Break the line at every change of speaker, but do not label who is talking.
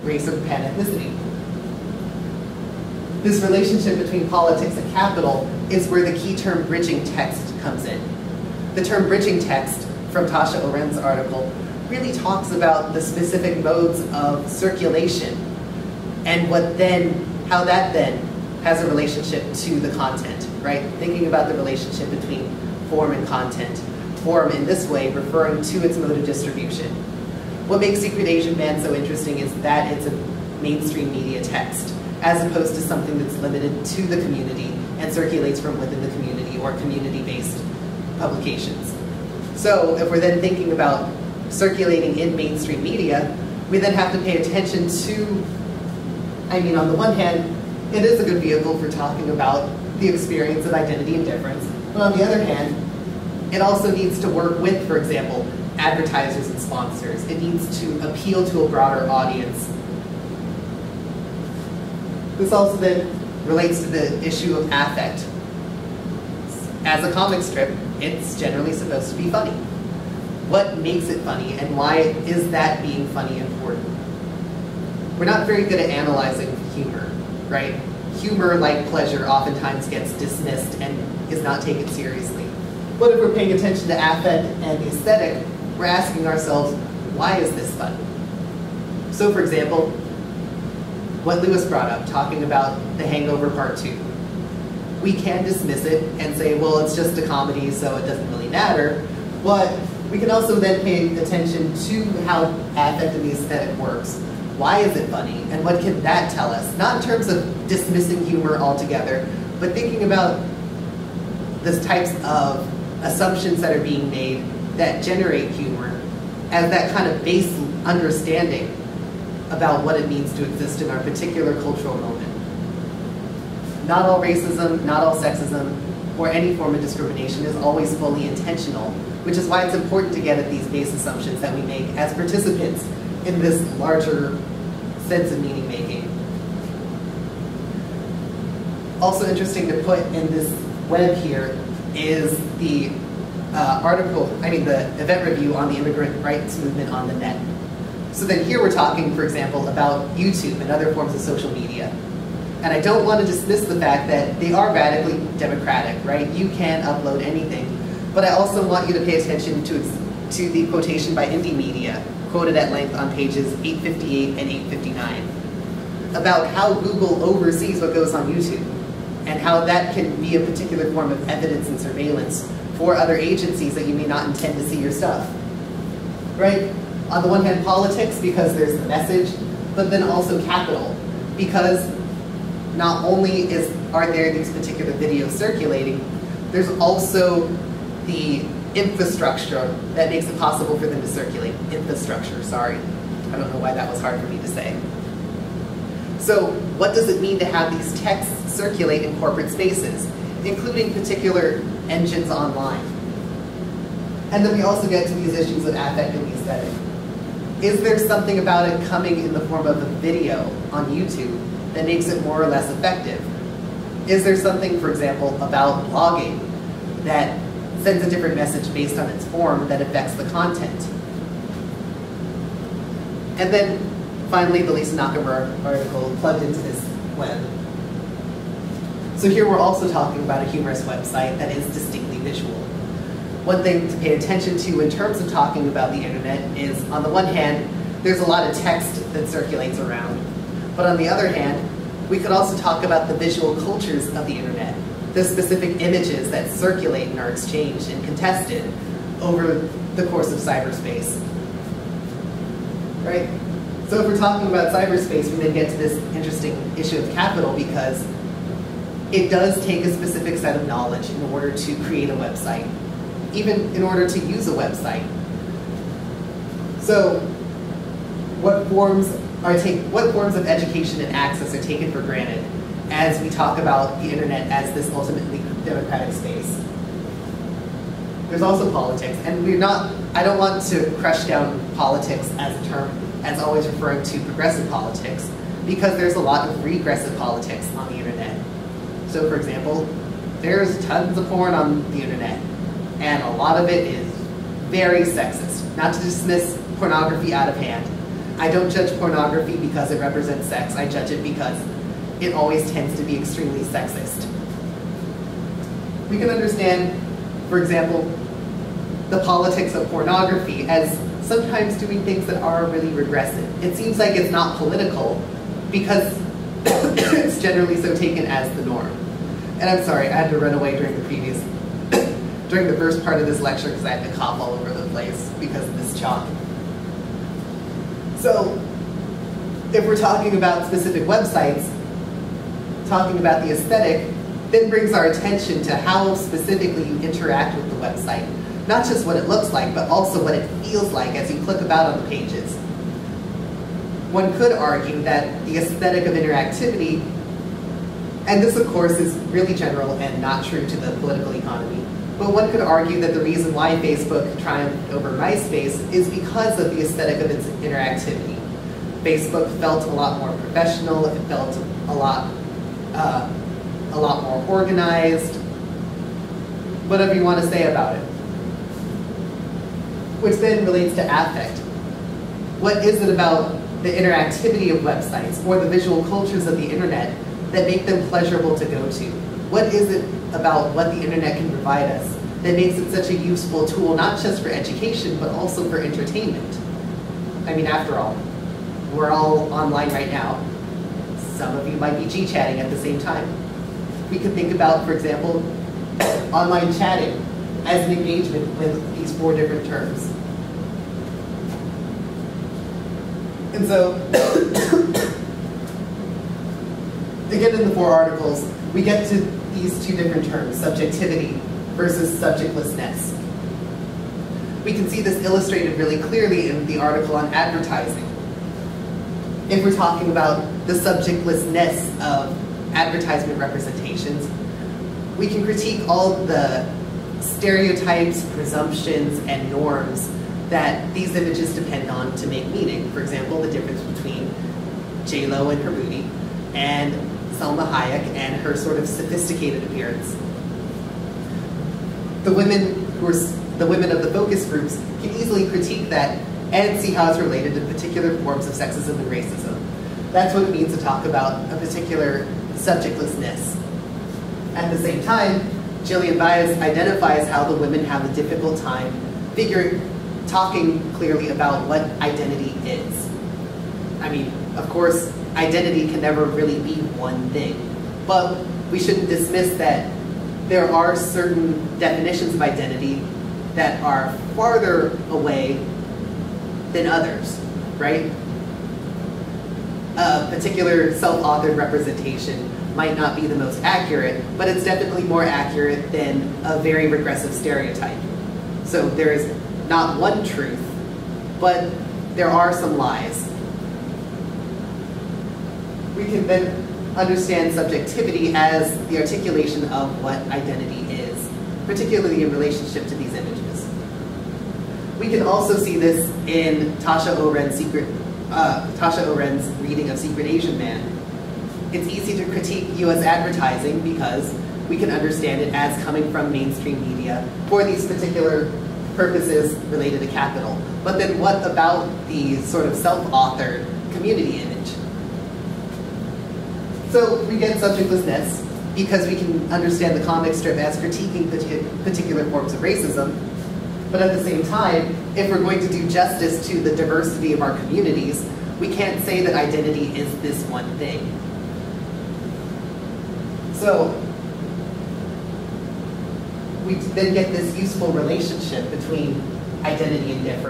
race or pan-ethnicity. This relationship between politics and capital is where the key term bridging text comes in. The term bridging text from Tasha Orenz's article really talks about the specific modes of circulation and how that then has a relationship to the content, right? Thinking about the relationship between form and content. Form in this way referring to its mode of distribution. What makes Secret Asian Man so interesting is that it's a mainstream media text, as opposed to something that's limited to the community and circulates from within the community or community-based publications. So if we're then thinking about circulating in mainstream media, we then have to pay attention to, on the one hand, it is a good vehicle for talking about the experience of identity and difference, but on the other hand, it also needs to work with, for example, advertisers and sponsors. It needs to appeal to a broader audience. This also then relates to the issue of affect. As a comic strip, it's generally supposed to be funny. What makes it funny, and why is that being funny important? We're not very good at analyzing humor, right? Humor, like pleasure, oftentimes gets dismissed and is not taken seriously. But if we're paying attention to affect and the aesthetic, we're asking ourselves, why is this funny? So for example, what Lewis brought up, talking about The Hangover Part 2. We can dismiss it and say, well, it's just a comedy, so it doesn't really matter. But we can also then pay attention to how affect and the aesthetic works. Why is it funny? And what can that tell us? Not in terms of dismissing humor altogether, but thinking about the types of assumptions that are being made that generate humor as that kind of base understanding about what it means to exist in our particular cultural moment. Not all racism, not all sexism, or any form of discrimination is always fully intentional, which is why it's important to get at these base assumptions that we make as participants in this larger sense of meaning making. Also interesting to put in this web here is the the event review on the immigrant rights movement on the net. So then here we're talking, for example, about YouTube and other forms of social media. And I don't want to dismiss the fact that they are radically democratic, right? You can upload anything. But I also want you to pay attention to the quotation by Indymedia, quoted at length on pages 858 and 859, about how Google oversees what goes on YouTube, and how that can be a particular form of evidence and surveillance for other agencies that you may not intend to see your stuff, right? On the one hand, politics, because there's the message, but then also capital, because not only are there these particular videos circulating, there's also the infrastructure that makes it possible for them to circulate. Infrastructure, sorry. I don't know why that was hard for me to say. So what does it mean to have these texts circulate in corporate spaces, including particular engines online? And then we also get to these issues of affect and the aesthetic. Is there something about it coming in the form of a video on YouTube that makes it more or less effective? Is there something, for example, about blogging that sends a different message based on its form that affects the content? And then, finally, the Lisa Nakamura article plugged into this web. So here we're also talking about a humorous website that is distinctly visual. One thing to pay attention to in terms of talking about the internet is, on the one hand, there's a lot of text that circulates around. But on the other hand, we could also talk about the visual cultures of the internet, the specific images that circulate and are exchanged and contested over the course of cyberspace. Right? So if we're talking about cyberspace, we then get to this interesting issue of capital, because it does take a specific set of knowledge in order to create a website, even in order to use a website. So what forms of education and access are taken for granted as we talk about the internet as this ultimately democratic space? There's also politics, and I don't want to crush down politics as a term, as always referring to progressive politics, because there's a lot of regressive politics on the internet. So for example, there's tons of porn on the internet, and a lot of it is very sexist. Not to dismiss pornography out of hand, I don't judge pornography because it represents sex. I judge it because it always tends to be extremely sexist. We can understand, for example, the politics of pornography as sometimes doing things that are really regressive. It seems like it's not political because it's generally so taken as the norm. And I'm sorry, I had to run away during the first part of this lecture because I had to cough all over the place because of this chalk. So, if we're talking about specific websites, talking about the aesthetic then brings our attention to how specifically you interact with the website. Not just what it looks like, but also what it feels like as you click about on the pages. One could argue that the aesthetic of interactivity, and this of course is really general and not true to the political economy, but one could argue that the reason why Facebook triumphed over MySpace is because of the aesthetic of its interactivity. Facebook felt a lot more professional, it felt a lot more organized, whatever you want to say about it. Which then relates to affect. What is it about the interactivity of websites or the visual cultures of the internet that make them pleasurable to go to? What is it about what the internet can provide us that makes it such a useful tool, not just for education, but also for entertainment? I mean, after all, we're all online right now. Some of you might be G-chatting at the same time. We could think about, for example, online chatting as an engagement with these 4 different terms. And so, again in the 4 articles, we get to these 2 different terms, subjectivity versus subjectlessness. We can see this illustrated really clearly in the article on advertising. If we're talking about the subjectlessness of advertisement representations, we can critique all the stereotypes, presumptions, and norms that these images depend on to make meaning. For example, the difference between J-Lo and her booty, and Salma Hayek and her sort of sophisticated appearance. The women of the focus groups can easily critique that and see how it's related to particular forms of sexism and racism. That's what it means to talk about a particular subjectlessness. At the same time, Jillian Baez identifies how the women have a difficult time talking clearly about what identity is. I mean, of course, identity can never really be one thing, but we shouldn't dismiss that there are certain definitions of identity that are farther away than others, right? A particular self-authored representation might not be the most accurate, but it's definitely more accurate than a very regressive stereotype. So there is not one truth, but there are some lies. We can then understand subjectivity as the articulation of what identity is, particularly in relationship to these images. We can also see this in Tasha Oren's reading of Secret Asian Man. It's easy to critique US advertising because we can understand it as coming from mainstream media for these particular purposes related to capital. But then what about the sort of self-authored community image? So we get subjectlessness because we can understand the comic strip as critiquing particular forms of racism. But at the same time, if we're going to do justice to the diversity of our communities, we can't say that identity is this one thing. So we then get this useful relationship between identity and difference.